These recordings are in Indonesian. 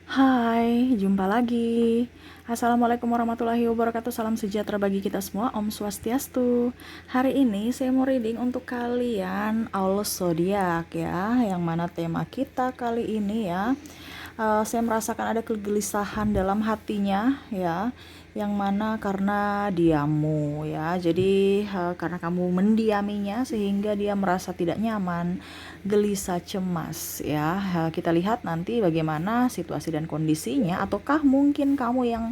Hai, jumpa lagi. Assalamualaikum warahmatullahi wabarakatuh. Salam sejahtera bagi kita semua. Om Swastiastu. Hari ini saya mau reading untuk kalian Aulus Zodiak ya, yang mana tema kita kali ini ya. Saya merasakan ada kegelisahan dalam hatinya ya, yang mana karena diammu ya. Jadi karena kamu mendiaminya sehingga dia merasa tidak nyaman, gelisah, cemas ya. Kita lihat nanti bagaimana situasi dan kondisinya, ataukah mungkin kamu yang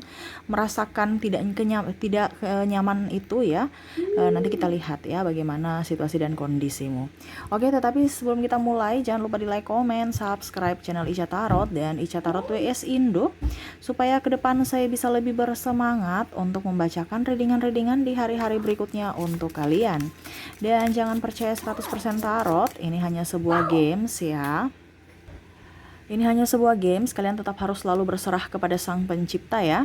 merasakan tidak kenyaman itu ya. Nanti kita lihat ya bagaimana situasi dan kondisimu. Oke, tetapi sebelum kita mulai jangan lupa di like, comment, subscribe channel Ica Tarot dan Ica Tarot WS Indo supaya ke depan saya bisa lebih bersemangat untuk membacakan readingan-readingan di hari-hari berikutnya untuk kalian. Dan jangan percaya 100% tarot, ini hanya sebuah games ya. Ini hanya sebuah games, kalian tetap harus selalu berserah kepada Sang Pencipta ya.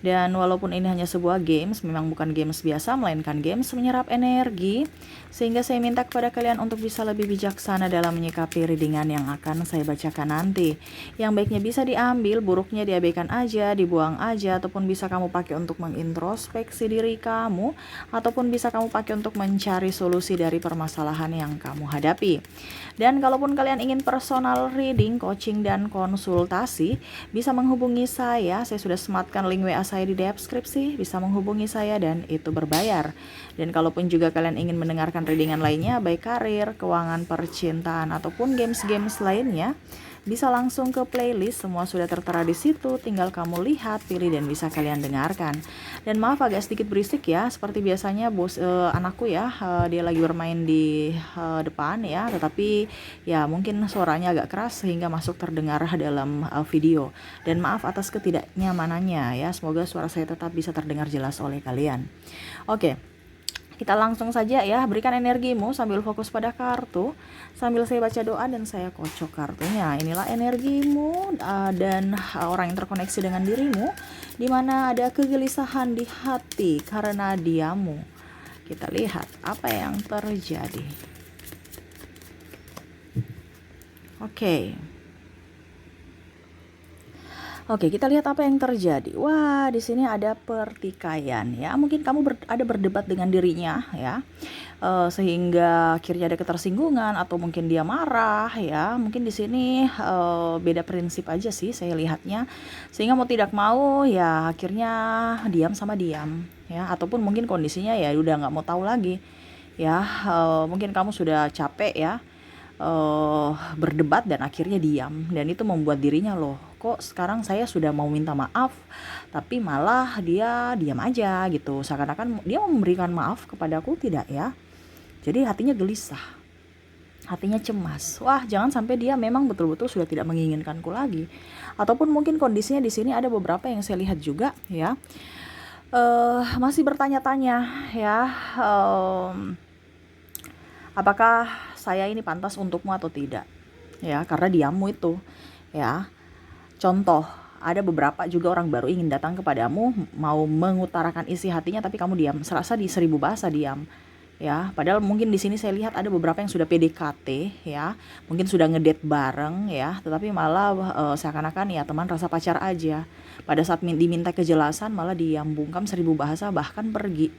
Dan walaupun ini hanya sebuah games, memang bukan games biasa, melainkan games menyerap energi. Sehingga saya minta kepada kalian untuk bisa lebih bijaksana dalam menyikapi readingan yang akan saya bacakan nanti. Yang baiknya bisa diambil, buruknya diabaikan aja, dibuang aja, ataupun bisa kamu pakai untuk mengintrospeksi diri kamu, ataupun bisa kamu pakai untuk mencari solusi dari permasalahan yang kamu hadapi. Dan kalaupun kalian ingin personal reading, coaching, dan konsultasi, bisa menghubungi saya sudah sematkan link WA saya di deskripsi, bisa menghubungi saya dan itu berbayar. Dan kalaupun juga kalian ingin mendengarkan readingan lainnya, baik karir, keuangan, percintaan, ataupun games-games lainnya, bisa langsung ke playlist, semua sudah tertera di situ, tinggal kamu lihat, pilih dan bisa kalian dengarkan. Dan maaf agak sedikit berisik ya, seperti biasanya anakku ya, dia lagi bermain di depan ya, tetapi ya mungkin suaranya agak keras sehingga masuk terdengar dalam video. Dan maaf atas ketidaknyamanannya ya, semoga suara saya tetap bisa terdengar jelas oleh kalian. Oke. Kita langsung saja ya, berikan energimu sambil fokus pada kartu, sambil saya baca doa dan saya kocok kartunya. Inilah energimu dan orang yang terkoneksi dengan dirimu, di mana ada kegelisahan di hati karena diamu. Kita lihat apa yang terjadi. Oke. Oke, kita lihat apa yang terjadi. Wah, di sini ada pertikaian ya. Mungkin kamu ada berdebat dengan dirinya ya, sehingga akhirnya ada ketersinggungan atau mungkin dia marah ya. Mungkin di sini beda prinsip aja sih saya lihatnya, sehingga mau tidak mau ya akhirnya diam sama diam ya. Ataupun mungkin kondisinya ya udah nggak mau tahu lagi ya. Mungkin kamu sudah capek ya berdebat dan akhirnya diam, dan itu membuat dirinya, loh kok sekarang saya sudah mau minta maaf tapi malah dia diam aja gitu, seakan-akan dia memberikan maaf kepadaku tidak ya. Jadi hatinya gelisah, hatinya cemas. Wah, jangan sampai dia memang betul-betul sudah tidak menginginkanku lagi. Ataupun mungkin kondisinya di sini ada beberapa yang saya lihat juga ya, masih bertanya-tanya ya, apakah saya ini pantas untukmu atau tidak ya, karena diammu itu ya. Contoh, ada beberapa juga orang baru ingin datang kepadamu, mau mengutarakan isi hatinya tapi kamu diam, serasa di 1000 bahasa diam ya. Padahal mungkin di sini saya lihat ada beberapa yang sudah PDKT ya, mungkin sudah ngedate bareng ya, tetapi malah seakan-akan ya teman rasa pacar aja. Pada saat diminta kejelasan malah diam, bungkam 1000 bahasa bahkan pergi.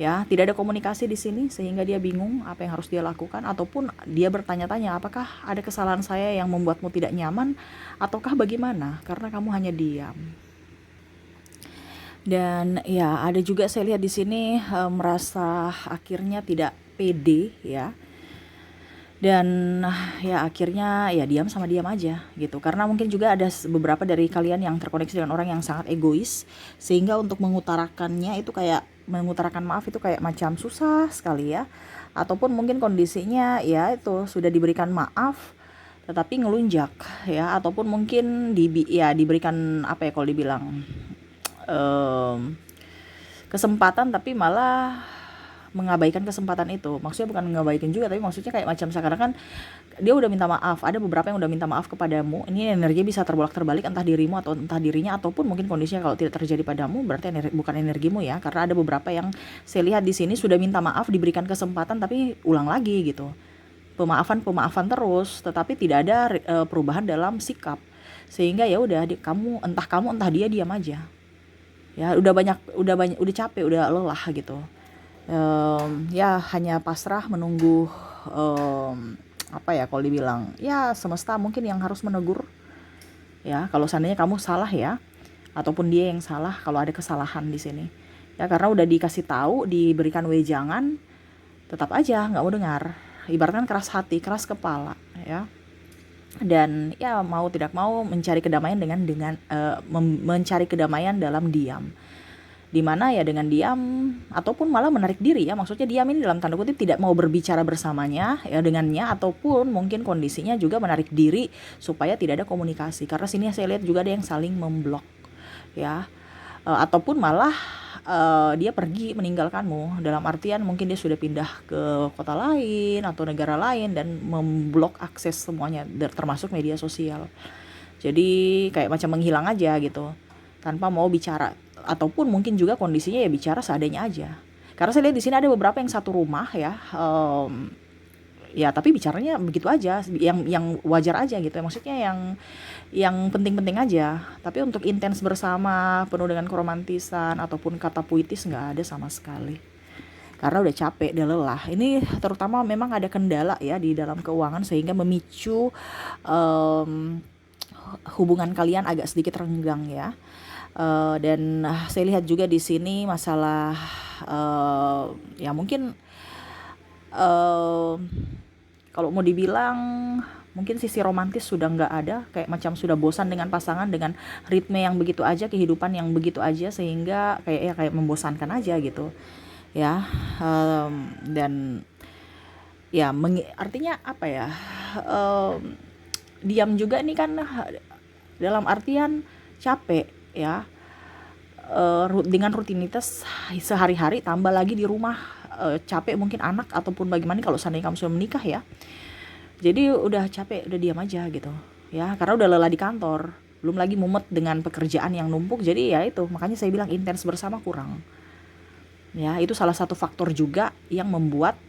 Ya, tidak ada komunikasi di sini sehingga dia bingung apa yang harus dia lakukan, ataupun dia bertanya-tanya apakah ada kesalahan saya yang membuatmu tidak nyaman ataukah bagaimana karena kamu hanya diam. Dan ya ada juga saya lihat di sini merasa akhirnya tidak pede ya. Dan ya akhirnya ya diam sama diam aja gitu, karena mungkin juga ada beberapa dari kalian yang terkoneksi dengan orang yang sangat egois, sehingga untuk mengutarakannya itu kayak mengutarakan maaf itu kayak macam susah sekali ya. Ataupun mungkin kondisinya ya itu sudah diberikan maaf tetapi ngelunjak ya, ataupun mungkin diberikan apa ya kalau dibilang kesempatan tapi malah mengabaikan kesempatan itu. Maksudnya bukan mengabaikan juga, tapi maksudnya kayak macam sekarang kan dia udah minta maaf, ada beberapa yang udah minta maaf kepadamu. Ini energi bisa terbolak-terbalik, entah dirimu atau entah dirinya, ataupun mungkin kondisinya kalau tidak terjadi padamu berarti bukan energimu ya. Karena ada beberapa yang saya lihat di sini sudah minta maaf, diberikan kesempatan tapi ulang lagi gitu. Pemaafan terus, tetapi tidak ada perubahan dalam sikap. sehingga ya udah kamu entah dia diam aja. Ya udah capek, udah lelah gitu. Ya hanya pasrah menunggu, apa ya kalau dibilang, ya semesta mungkin yang harus menegur ya kalau seandainya kamu salah ya, ataupun dia yang salah kalau ada kesalahan di sini. Ya karena udah dikasih tahu, diberikan wejangan, tetap aja nggak mau dengar. Ibaratkan keras hati, keras kepala ya. Dan ya mau tidak mau mencari kedamaian mencari kedamaian dalam diam. Dimana ya dengan diam ataupun malah menarik diri ya, maksudnya diam ini dalam tanda kutip tidak mau berbicara bersamanya ya dengannya, ataupun mungkin kondisinya juga menarik diri supaya tidak ada komunikasi, karena sini saya lihat juga ada yang saling memblok ya. Ataupun malah dia pergi meninggalkanmu, dalam artian mungkin dia sudah pindah ke kota lain atau negara lain dan memblok akses semuanya termasuk media sosial. Jadi kayak macam menghilang aja gitu tanpa mau bicara, ataupun mungkin juga kondisinya ya bicara seadanya aja. Karena saya lihat di sini ada beberapa yang satu rumah ya, ya tapi bicaranya begitu aja, yang wajar aja gitu ya, maksudnya yang penting-penting aja. Tapi untuk intens bersama penuh dengan keromantisan ataupun kata puitis nggak ada sama sekali. Karena udah capek, udah lelah. Ini terutama memang ada kendala ya di dalam keuangan sehingga memicu hubungan kalian agak sedikit renggang ya. Dan saya lihat juga di sini masalah, ya mungkin kalau mau dibilang mungkin sisi romantis sudah nggak ada, kayak macam sudah bosan dengan pasangan, dengan ritme yang begitu aja, kehidupan yang begitu aja, sehingga kayak membosankan aja gitu ya. Dan ya artinya apa ya, diam juga nih kan dalam artian capek ya, dengan rutinitas sehari-hari, tambah lagi di rumah, capek mungkin anak ataupun bagaimana kalau seandainya kamu sudah menikah ya. Jadi udah capek, udah diam aja gitu ya, karena udah lelah di kantor, belum lagi mumet dengan pekerjaan yang numpuk. Jadi ya itu makanya saya bilang intens bersama kurang ya. Itu salah satu faktor juga yang membuat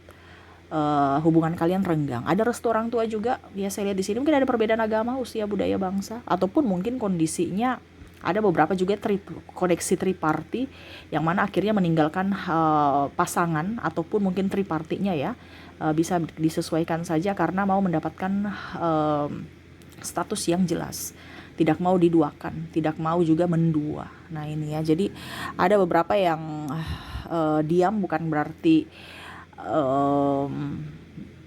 hubungan kalian renggang. Ada restu orang tua juga ya, saya lihat di sini mungkin ada perbedaan agama, usia, budaya, bangsa, ataupun mungkin kondisinya ada beberapa juga koneksi triparty yang mana akhirnya meninggalkan pasangan, ataupun mungkin tripartinya ya, bisa disesuaikan saja karena mau mendapatkan status yang jelas, tidak mau diduakan, tidak mau juga mendua. Nah ini ya, jadi ada beberapa yang diam bukan berarti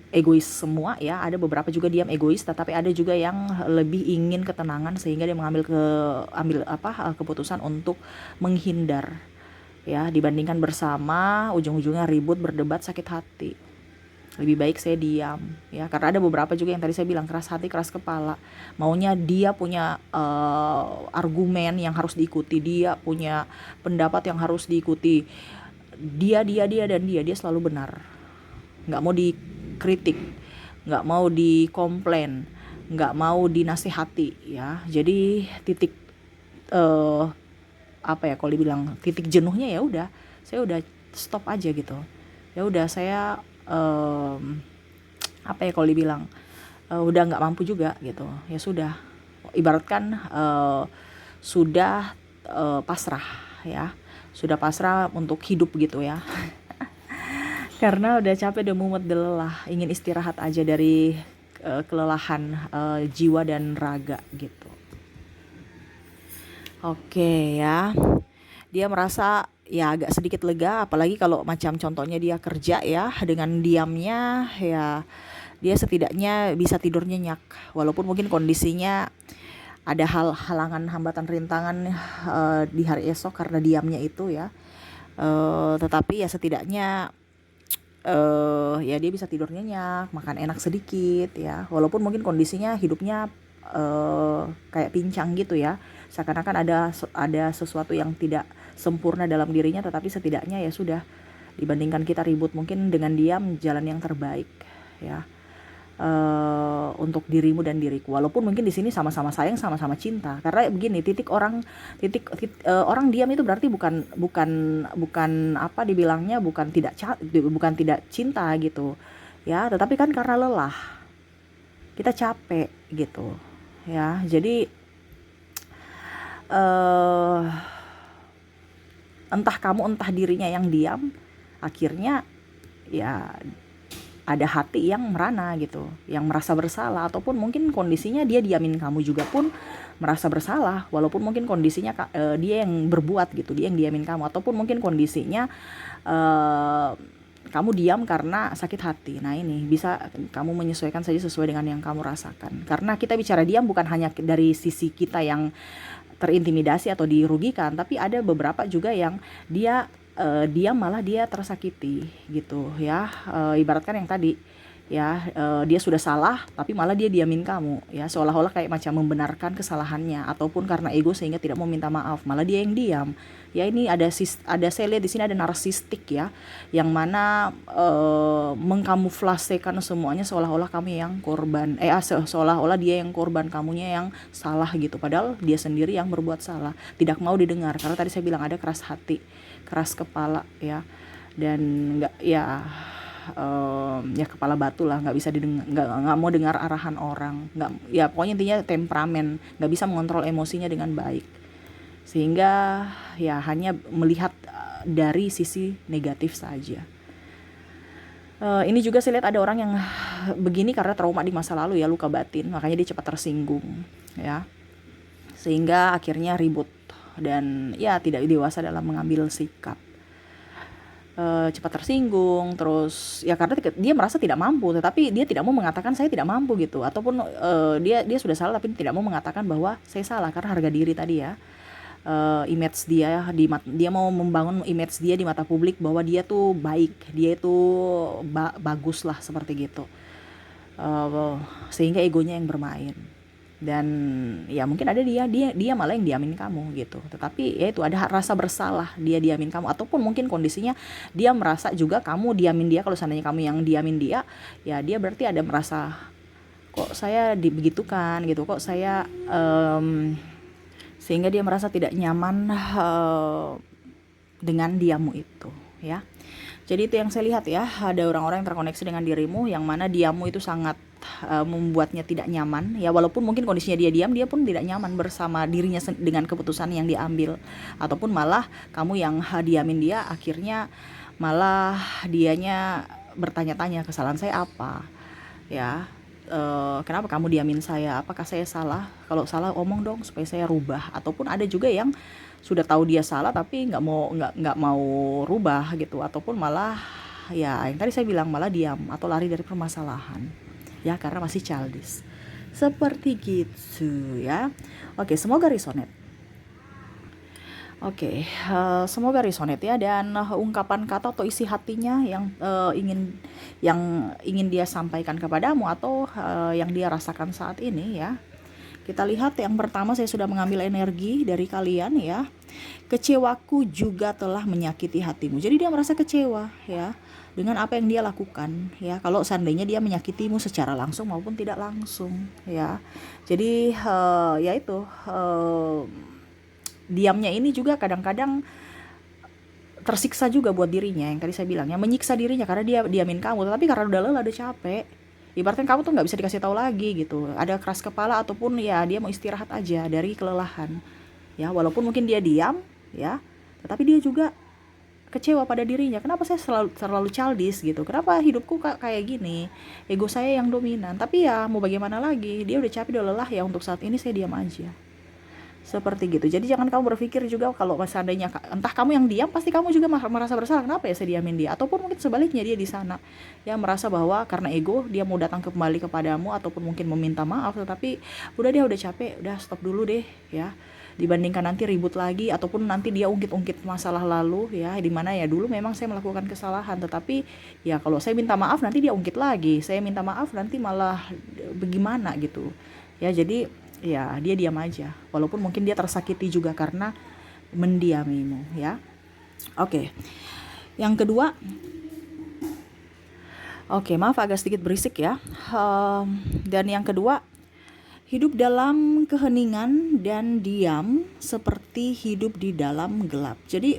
egois semua ya. Ada beberapa juga diam egois, tetapi ada juga yang lebih ingin ketenangan sehingga dia mengambil keputusan untuk menghindar ya, dibandingkan bersama ujung-ujungnya ribut, berdebat, sakit hati. Lebih baik saya diam ya, karena ada beberapa juga yang tadi saya bilang keras hati, keras kepala, maunya dia punya argumen yang harus diikuti, dia punya pendapat yang harus diikuti, dia dan dia selalu benar, nggak mau dikritik, nggak mau dikomplain, nggak mau dinasihati ya. Jadi titik apa ya kalau dibilang titik jenuhnya, ya udah saya udah stop aja gitu. Ya udah saya apa ya kalau dibilang udah nggak mampu juga gitu. Ya sudah, ibaratkan sudah pasrah ya, sudah pasrah untuk hidup gitu ya. Karena udah capek, udah mumet, udah lelah, ingin istirahat aja dari kelelahan jiwa dan raga gitu. Oke ya, dia merasa ya agak sedikit lega, apalagi kalau macam contohnya dia kerja ya, dengan diamnya ya dia setidaknya bisa tidur nyenyak, walaupun mungkin kondisinya ada halangan, hambatan, rintangan di hari esok karena diamnya itu ya. Tetapi ya setidaknya ya dia bisa tidur nyenyak, makan enak sedikit ya, walaupun mungkin kondisinya hidupnya kayak pincang gitu ya, seakan-akan ada sesuatu yang tidak sempurna dalam dirinya, tetapi setidaknya ya sudah, dibandingkan kita ribut, mungkin dengan diam jalan yang terbaik ya, untuk dirimu dan diriku. Walaupun mungkin di sini sama-sama sayang, sama-sama cinta. Karena begini, orang diam itu berarti bukan apa dibilangnya, bukan tidak cinta gitu ya, tetapi kan karena lelah, kita capek gitu ya. Jadi eh entah kamu entah dirinya yang diam, akhirnya ya ada hati yang merana gitu, yang merasa bersalah, ataupun mungkin kondisinya dia diamin kamu juga pun merasa bersalah, walaupun mungkin kondisinya dia yang berbuat gitu, dia yang diamin kamu, ataupun mungkin kondisinya eh, kamu diam karena sakit hati. Nah ini bisa kamu menyesuaikan saja sesuai dengan yang kamu rasakan, karena kita bicara diam bukan hanya dari sisi kita yang terintimidasi atau dirugikan, tapi ada beberapa juga yang dia malah dia tersakiti gitu ya. Ibaratkan yang tadi ya, dia sudah salah tapi malah dia diamin kamu ya, seolah-olah kayak macam membenarkan kesalahannya, ataupun karena ego sehingga tidak mau minta maaf, malah dia yang diam ya. Ini ada saya lihat di sini ada narsistik ya, yang mana mengkamuflasekan semuanya seolah-olah kamu yang korban, seolah-olah dia yang korban, kamunya yang salah gitu, padahal dia sendiri yang berbuat salah, tidak mau didengar karena tadi saya bilang ada keras hati, keras kepala ya, dan nggak ya, ya kepala batu lah, nggak bisa didengar, nggak mau dengar arahan orang, nggak ya, pokoknya intinya temperamen, nggak bisa mengontrol emosinya dengan baik, sehingga ya hanya melihat dari sisi negatif saja. Ini juga saya lihat ada orang yang begini karena trauma di masa lalu ya, luka batin, makanya dia cepat tersinggung ya, sehingga akhirnya ribut dan ya tidak dewasa dalam mengambil sikap. Cepat tersinggung, terus ya karena dia merasa tidak mampu, tetapi dia tidak mau mengatakan saya tidak mampu gitu, ataupun dia sudah salah tapi tidak mau mengatakan bahwa saya salah karena harga diri tadi ya. Image dia mau membangun image dia di mata publik bahwa dia tuh baik, dia itu bagus lah seperti gitu, sehingga egonya yang bermain. Dan ya mungkin ada dia malah yang diamin kamu gitu, tetapi ya itu ada rasa bersalah, dia diamin kamu, ataupun mungkin kondisinya dia merasa juga kamu diamin dia. Kalau seandainya kamu yang diamin dia, ya dia berarti ada merasa kok saya dibegitukan gitu, kok saya sehingga dia merasa tidak nyaman dengan diammu itu ya. Jadi itu yang saya lihat ya, ada orang-orang yang terkoneksi dengan dirimu yang mana diammu itu sangat membuatnya tidak nyaman ya, walaupun mungkin kondisinya dia diam, dia pun tidak nyaman bersama dirinya dengan keputusan yang diambil, ataupun malah kamu yang diamin dia, akhirnya malah dianya bertanya-tanya kesalahan saya apa ya, kenapa kamu diamin saya, apakah saya salah, kalau salah omong dong supaya saya rubah. Ataupun ada juga yang sudah tahu dia salah tapi nggak mau rubah gitu, ataupun malah ya yang tadi saya bilang malah diam atau lari dari permasalahan ya, karena masih childish seperti gitu ya. Oke, semoga resonate. Oke, semoga resonate ya, dan ungkapan kata atau isi hatinya yang ingin dia sampaikan kepadamu, atau yang dia rasakan saat ini ya. Kita lihat yang pertama, saya sudah mengambil energi dari kalian ya. Kecewaku juga telah menyakiti hatimu. Jadi dia merasa kecewa ya dengan apa yang dia lakukan ya. Kalau seandainya dia menyakitimu secara langsung maupun tidak langsung ya. Jadi ya itu diamnya ini juga kadang-kadang tersiksa juga buat dirinya, yang tadi saya bilang ya, menyiksa dirinya karena dia diamin kamu, tapi karena udah lelah, udah capek. Ibaratnya kamu tuh nggak bisa dikasih tahu lagi gitu, ada keras kepala, ataupun ya dia mau istirahat aja dari kelelahan ya, walaupun mungkin dia diam ya, tetapi dia juga kecewa pada dirinya, kenapa saya terlalu childish gitu, kenapa hidupku kayak gini, ego saya yang dominan. Tapi ya mau bagaimana lagi, dia udah capek, udah lelah ya, untuk saat ini saya diam aja seperti gitu. Jadi jangan kamu berpikir juga kalau seandainya entah kamu yang diam, pasti kamu juga merasa bersalah, kenapa ya saya diamin dia, ataupun mungkin sebaliknya dia di sana ya merasa bahwa karena ego dia mau datang kembali kepadamu, ataupun mungkin meminta maaf, tetapi udah udah capek, udah stop dulu deh ya, dibandingkan nanti ribut lagi, ataupun nanti dia ungkit-ungkit masalah lalu ya, dimana ya dulu memang saya melakukan kesalahan, tetapi ya kalau saya minta maaf nanti dia ungkit lagi, saya minta maaf nanti malah bagaimana gitu ya. Jadi ya dia diam aja, walaupun mungkin dia tersakiti juga karena mendiamimu ya. Oke, yang kedua, oke maaf agak sedikit berisik ya. Dan yang kedua, hidup dalam keheningan dan diam seperti hidup di dalam gelap. Jadi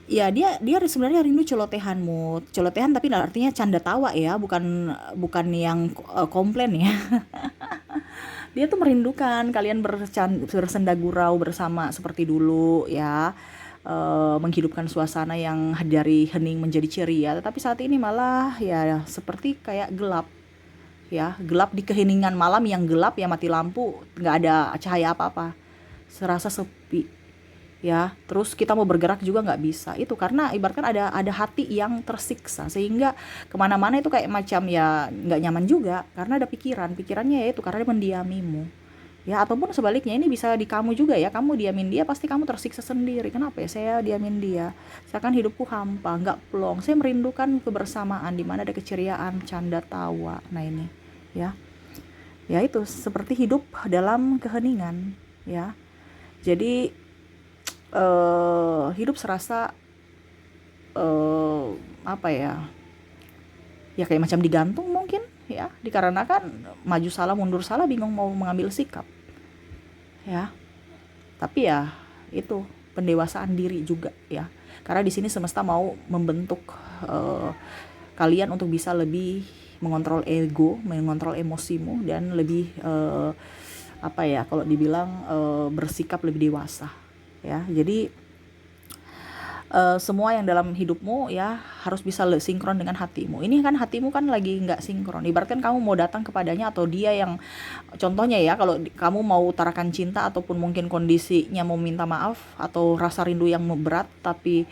ya dia sebenarnya rindu celotehanmu, celotehan tapi artinya canda tawa ya, bukan yang komplain ya. Dia tuh merindukan kalian bersenda gurau bersama seperti dulu ya, menghidupkan suasana yang dari hening menjadi ceria. Tetapi saat ini malah ya seperti kayak gelap ya, gelap di keheningan malam yang gelap ya, mati lampu, nggak ada cahaya apa-apa, serasa sepi ya. Terus kita mau bergerak juga nggak bisa, itu karena ibaratkan ada hati yang tersiksa sehingga kemana-mana itu kayak macam ya nggak nyaman juga, karena ada pikirannya ya itu karena dia mendiamimu ya. Ataupun sebaliknya, ini bisa di kamu juga ya, kamu diamin dia pasti kamu tersiksa sendiri. Kenapa ya saya diamin dia, seakan hidupku hampa, nggak plong, saya merindukan kebersamaan di mana ada keceriaan, canda tawa. Nah ini ya, ya itu seperti hidup dalam keheningan ya. Jadi hidup serasa apa ya, ya kayak macam digantung mungkin ya, dikarenakan maju salah mundur salah, bingung mau mengambil sikap ya. Tapi ya itu pendewasaan diri juga ya, karena di sini semesta mau membentuk eh, kalian untuk bisa lebih mengontrol ego, mengontrol emosimu, dan lebih apa ya, kalau dibilang bersikap lebih dewasa ya. Jadi semua yang dalam hidupmu ya harus bisa sinkron dengan hatimu. Ini kan hatimu kan lagi nggak sinkron. Ibaratkan kamu mau datang kepadanya atau dia yang, contohnya ya, kalau kamu mau utarakan cinta ataupun mungkin kondisinya mau minta maaf atau rasa rindu yang berat tapi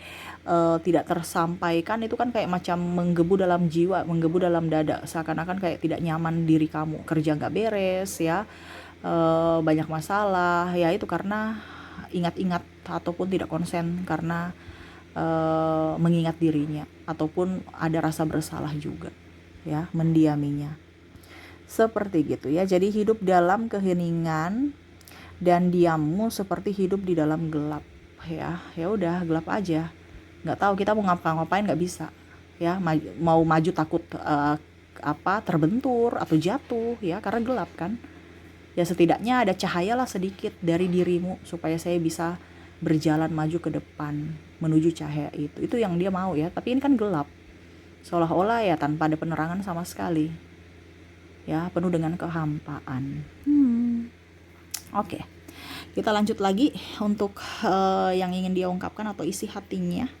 tidak tersampaikan, itu kan kayak macam menggebu dalam jiwa, menggebu dalam dada, seakan-akan kayak tidak nyaman diri kamu, kerja nggak beres ya, banyak masalah ya. Itu karena ingat-ingat ataupun tidak konsen karena mengingat dirinya, ataupun ada rasa bersalah juga ya, mendiaminya seperti gitu ya. Jadi hidup dalam keheningan dan diammu seperti hidup di dalam gelap ya. Ya udah, gelap aja, nggak tahu kita mau ngapa-ngapain, nggak bisa ya. Mau maju takut terbentur atau jatuh ya, karena gelap kan ya. Setidaknya ada cahayalah sedikit dari dirimu supaya saya bisa berjalan maju ke depan menuju cahaya itu yang dia mau ya. Tapi ini kan gelap, seolah-olah ya tanpa ada penerangan sama sekali ya, penuh dengan kehampaan. Oke, kita lanjut lagi untuk yang ingin dia ungkapkan atau isi hatinya.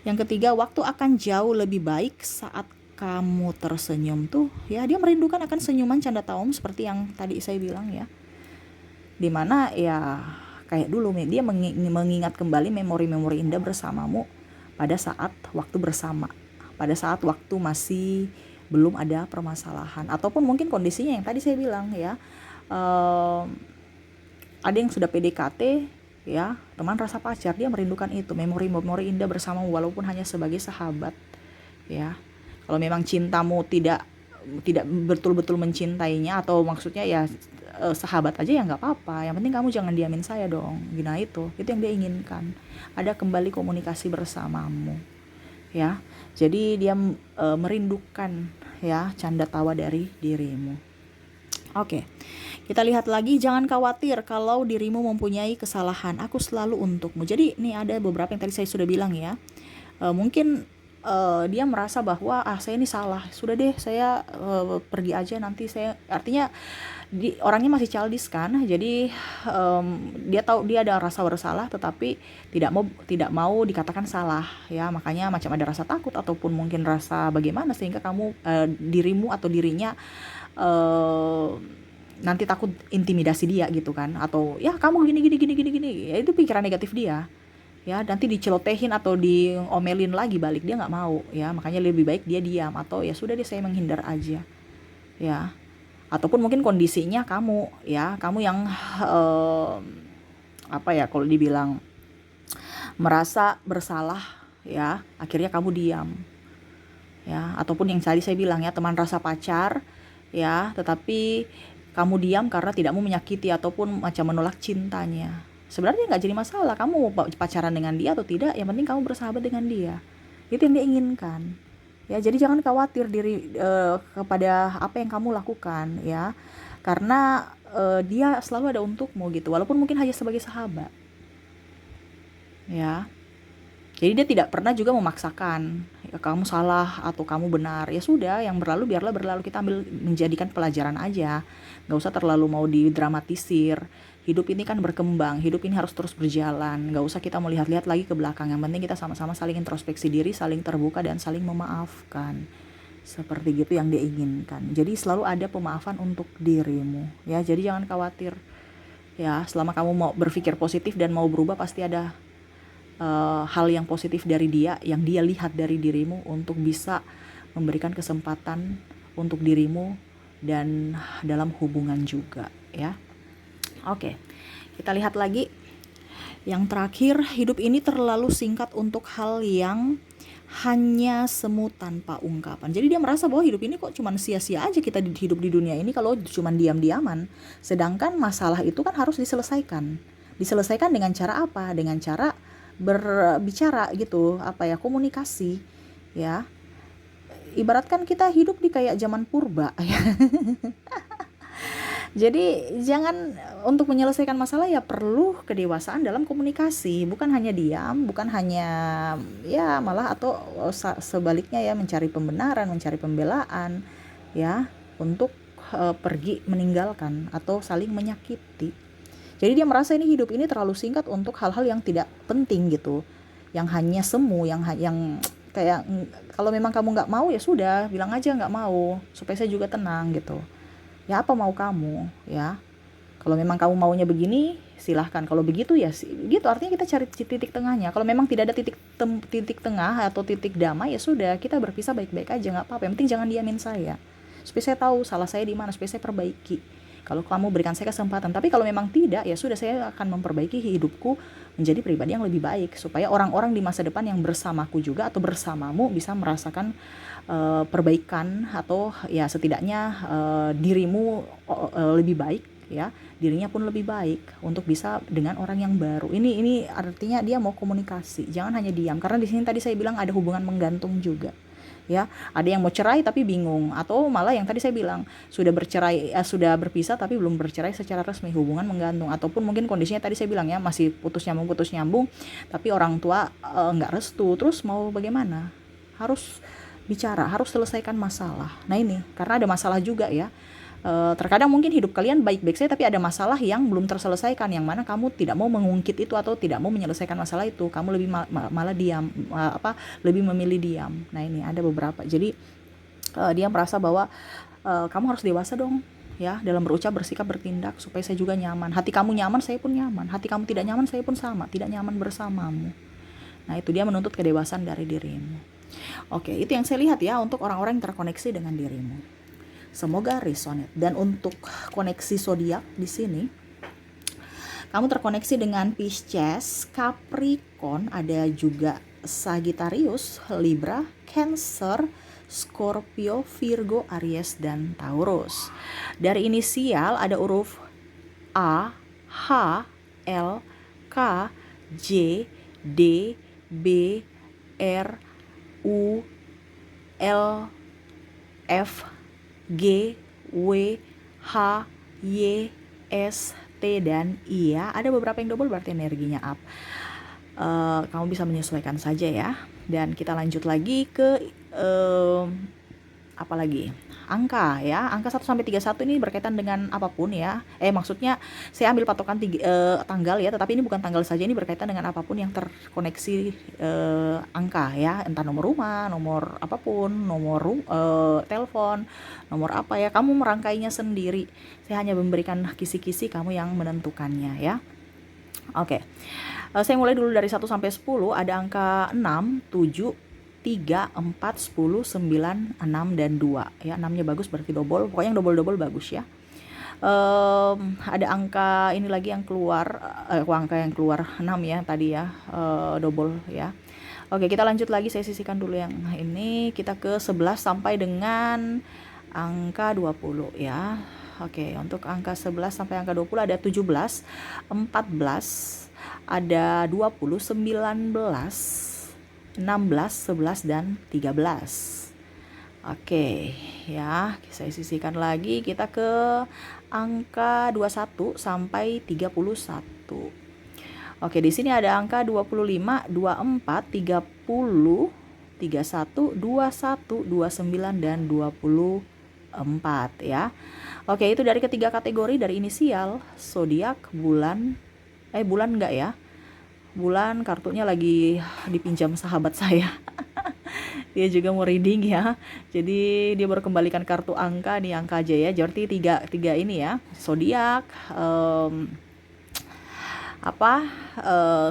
Yang ketiga, waktu akan jauh lebih baik saat kamu tersenyum tuh ya. Dia merindukan akan senyuman canda tawamu seperti yang tadi saya bilang ya, dimana ya kayak dulu dia mengingat kembali memori-memori indah bersamamu pada saat waktu bersama, pada saat waktu masih belum ada permasalahan, ataupun mungkin kondisinya yang tadi saya bilang ya, ada yang sudah PDKT ya, teman rasa pacar, dia merindukan itu, memori-memori indah bersamamu walaupun hanya sebagai sahabat ya. Kalau memang cintamu tidak betul-betul mencintainya, atau maksudnya ya sahabat aja ya nggak apa-apa, yang penting kamu jangan diamin saya dong. Nah itu yang dia inginkan, ada kembali komunikasi bersamamu ya. Jadi dia merindukan ya canda tawa dari dirimu. Oke, kita lihat lagi. Jangan khawatir kalau dirimu mempunyai kesalahan, aku selalu untukmu. Jadi ini ada beberapa yang tadi saya sudah bilang ya. Mungkin dia merasa bahwa saya ini salah, sudah deh saya pergi aja nanti saya, artinya orangnya masih childish kan. Jadi dia tahu dia ada rasa bersalah tetapi tidak mau dikatakan salah ya, makanya macam ada rasa takut ataupun mungkin rasa bagaimana, sehingga kamu dirimu atau dirinya nanti takut intimidasi dia gitu kan, atau ya kamu gini ya, itu pikiran negatif dia ya. Nanti dicelotehin atau diomelin lagi balik, dia nggak mau ya, makanya lebih baik dia diam, atau ya sudah deh saya menghindar aja ya. Ataupun mungkin kondisinya kamu yang apa ya, kalau dibilang merasa bersalah ya, akhirnya kamu diam ya. Ataupun yang tadi saya bilang ya, teman rasa pacar ya, tetapi kamu diam karena tidak mau menyakiti ataupun macam menolak cintanya. Sebenarnya nggak jadi masalah kamu mau pacaran dengan dia atau tidak, yang penting kamu bersahabat dengan dia, itu yang dia inginkan ya. Jadi jangan khawatir kepada apa yang kamu lakukan ya, karena dia selalu ada untukmu gitu, walaupun mungkin hanya sebagai sahabat ya. Jadi dia tidak pernah juga memaksakan, ya, kamu salah atau kamu benar. Ya sudah, yang berlalu biarlah berlalu. Kita ambil menjadikan pelajaran aja. Nggak usah terlalu mau didramatisir. Hidup ini kan berkembang, hidup ini harus terus berjalan. Nggak usah kita melihat-lihat lagi ke belakang. Yang penting kita sama-sama saling introspeksi diri, saling terbuka, dan saling memaafkan. Seperti gitu yang dia inginkan. Jadi selalu ada pemaafan untuk dirimu. Ya, jadi jangan khawatir. Ya, selama kamu mau berpikir positif dan mau berubah, pasti ada hal yang positif dari dia, yang dia lihat dari dirimu, untuk bisa memberikan kesempatan untuk dirimu dan dalam hubungan juga, ya. Oke, kita lihat lagi yang terakhir. Hidup ini terlalu singkat untuk hal yang hanya semu tanpa ungkapan. Jadi dia merasa bahwa hidup ini kok cuman sia-sia aja kita hidup di dunia ini kalau cuman diam-diaman. Sedangkan masalah itu kan harus diselesaikan. Diselesaikan dengan cara apa? Dengan cara berbicara gitu, komunikasi, ya. Ibaratkan kita hidup di kayak zaman purba, ya. Jadi jangan, untuk menyelesaikan masalah ya perlu kedewasaan dalam komunikasi, bukan hanya diam, bukan hanya ya malah, atau sebaliknya ya, mencari pembenaran, mencari pembelaan, ya, untuk pergi meninggalkan atau saling menyakiti. Jadi dia merasa ini hidup ini terlalu singkat untuk hal-hal yang tidak penting gitu, yang hanya semu, yang kayak, kalau memang kamu nggak mau ya sudah, bilang aja nggak mau, supaya saya juga tenang gitu. Ya apa mau kamu, ya. Kalau memang kamu maunya begini, silahkan. Kalau begitu ya gitu, artinya kita cari titik tengahnya. Kalau memang tidak ada titik tengah atau titik damai, ya sudah, kita berpisah baik-baik aja, nggak apa-apa. Yang penting jangan diamin saya, supaya saya tahu salah saya di mana, supaya saya perbaiki. Kalau kamu berikan saya kesempatan, tapi kalau memang tidak, ya sudah, saya akan memperbaiki hidupku menjadi pribadi yang lebih baik, supaya orang-orang di masa depan yang bersamaku juga atau bersamamu bisa merasakan perbaikan, atau ya setidaknya dirimu lebih baik, ya, dirinya pun lebih baik untuk bisa dengan orang yang baru. Ini artinya dia mau komunikasi, jangan hanya diam, karena di sini tadi saya bilang ada hubungan menggantung juga. Ya, ada yang mau cerai tapi bingung, atau malah yang tadi saya bilang sudah bercerai, sudah berpisah tapi belum bercerai secara resmi, hubungan menggantung. Ataupun mungkin kondisinya tadi saya bilang ya, masih putus nyambung, tapi orang tua nggak restu, terus mau bagaimana? Harus bicara, harus selesaikan masalah. Nah ini karena ada masalah juga ya. Terkadang mungkin hidup kalian baik-baik saja, tapi ada masalah yang belum terselesaikan, yang mana kamu tidak mau mengungkit itu atau tidak mau menyelesaikan masalah itu. Kamu lebih malah diam, lebih memilih diam. Nah ini ada beberapa. Jadi dia merasa bahwa kamu harus dewasa dong, ya, dalam berucap, bersikap, bertindak, supaya saya juga nyaman. Hati kamu nyaman, saya pun nyaman. Hati kamu tidak nyaman, saya pun sama, tidak nyaman bersamamu. Nah itu dia menuntut kedewasaan dari dirimu. Oke, itu yang saya lihat ya untuk orang-orang yang terkoneksi dengan dirimu. Semoga resonate. Dan untuk koneksi zodiak di sini, kamu terkoneksi dengan Pisces, Capricorn, ada juga Sagittarius, Libra, Cancer, Scorpio, Virgo, Aries, dan Taurus. Dari inisial ada huruf A, H, L, K, J, D, B, R, U, L, F, G, W, H, Y, S, T, dan I ya. Ada beberapa yang double, berarti energinya up. Kamu bisa menyesuaikan saja ya. Dan kita lanjut lagi ke apa lagi? Angka ya. Angka 1-31 ini berkaitan dengan apapun ya. Maksudnya saya ambil patokan tanggal ya, tetapi ini bukan tanggal saja, ini berkaitan dengan apapun yang terkoneksi angka ya. Entah nomor rumah, nomor apapun, nomor telepon, nomor apa ya. Kamu merangkainya sendiri. Saya hanya memberikan kisi-kisi, kamu yang menentukannya ya. Oke. Saya mulai dulu dari 1-10. Ada angka 6, 7, 3, 4, 10, 9, 6, dan 2 ya. 6-nya bagus, berarti double. Pokoknya yang double-double bagus ya. Ada angka ini lagi yang keluar, angka yang keluar 6 ya tadi ya, double ya. Oke, kita lanjut lagi, saya sisihkan dulu yang ini. Kita ke 11 sampai dengan angka 20 ya. Oke, untuk angka 11 sampai angka 20 ada 17, 14, ada 20, 19, 16, 11, dan 13. Oke, ya, saya sisihkan lagi. Kita ke angka 21 sampai 31. Oke, di sini ada angka 25, 24, 30, 31, 21, 29 dan 24 ya. Oke, itu dari ketiga kategori, dari inisial, zodiak, bulan, bulan enggak ya? Bulan kartunya lagi dipinjam sahabat saya. Dia juga mau reading ya. Jadi dia baru kembalikan kartu angka, nih angka aja ya. Jadi tiga ini ya. Zodiak,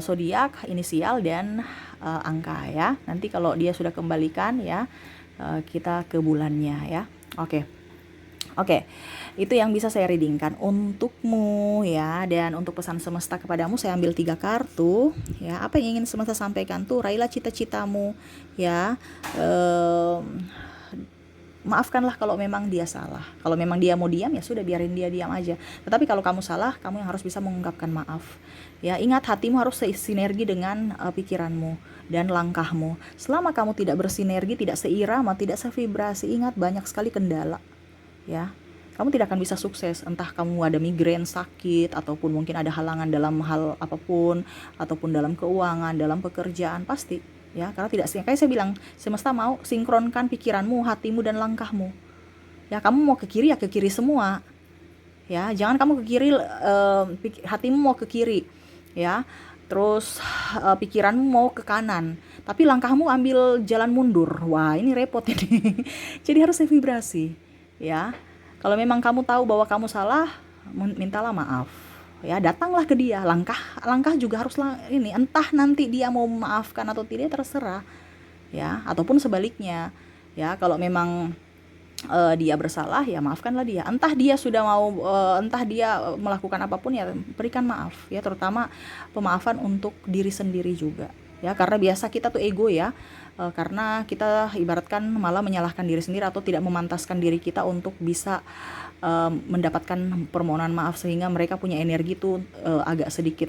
zodiak, inisial dan angka ya. Nanti kalau dia sudah kembalikan ya, kita ke bulannya ya. Oke, itu yang bisa saya readingkan untukmu ya. Dan untuk pesan semesta kepadamu, saya ambil 3 kartu ya. Apa yang ingin semesta sampaikan tuh? Raihlah cita-citamu ya. Maafkanlah kalau memang dia salah. Kalau memang dia mau diam, ya sudah, biarin dia diam aja. Tetapi kalau kamu salah, kamu yang harus bisa mengungkapkan maaf. Ya, ingat, hatimu harus sinergi dengan pikiranmu dan langkahmu. Selama kamu tidak bersinergi, tidak seirama, tidak sevibrasi, ingat, banyak sekali kendala. Ya, kamu tidak akan bisa sukses. Entah kamu ada migrain, sakit, ataupun mungkin ada halangan dalam hal apapun, ataupun dalam keuangan, dalam pekerjaan, pasti ya, karena tidak, kayak saya bilang, semesta mau sinkronkan pikiranmu, hatimu dan langkahmu. Ya, kamu mau ke kiri ya ke kiri semua. Ya, jangan kamu ke kiri, hatimu mau ke kiri ya. Terus pikiranmu mau ke kanan, tapi langkahmu ambil jalan mundur. Wah, ini repot ini. Jadi harus vibrasi ya. Kalau memang kamu tahu bahwa kamu salah, mintalah maaf ya, datanglah ke dia. Langkah juga harus ini, entah nanti dia mau memaafkan atau tidak, terserah ya, ataupun sebaliknya ya. Kalau memang dia bersalah, ya maafkanlah dia. Entah dia sudah mau, entah dia melakukan apapun, ya berikan maaf ya, terutama pemaafan untuk diri sendiri juga ya, karena biasa kita tuh ego ya, karena kita ibaratkan malah menyalahkan diri sendiri atau tidak memantaskan diri kita untuk bisa mendapatkan permohonan maaf, sehingga mereka punya energi tuh agak sedikit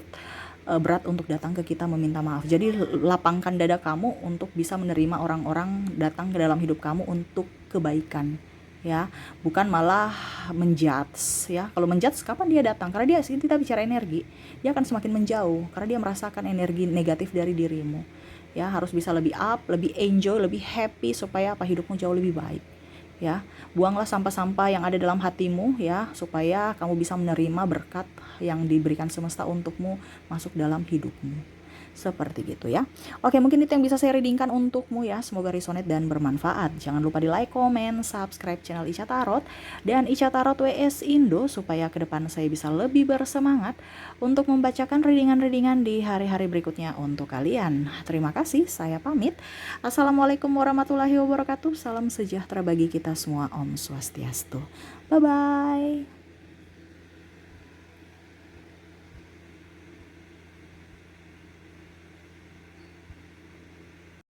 berat untuk datang ke kita meminta maaf. Jadi lapangkan dada kamu untuk bisa menerima orang-orang datang ke dalam hidup kamu untuk kebaikan ya, bukan malah menjudge ya. Kalau menjudge, kapan dia datang? Karena dia, kita bicara energi, dia akan semakin menjauh karena dia merasakan energi negatif dari dirimu ya. Harus bisa lebih up, lebih enjoy, lebih happy, supaya hidupmu jauh lebih baik ya. Buanglah sampah-sampah yang ada dalam hatimu ya, supaya kamu bisa menerima berkat yang diberikan semesta untukmu masuk dalam hidupmu. Seperti gitu ya. Oke, mungkin itu yang bisa saya readingkan untukmu ya. Semoga resonate dan bermanfaat. Jangan lupa di like, comment, subscribe channel Ica Tarot dan Ica Tarot WS Indo, supaya ke depan saya bisa lebih bersemangat untuk membacakan readingan-readingan di hari-hari berikutnya untuk kalian. Terima kasih, saya pamit. Assalamualaikum warahmatullahi wabarakatuh. Salam sejahtera bagi kita semua. Om Swastiastu. Bye-bye.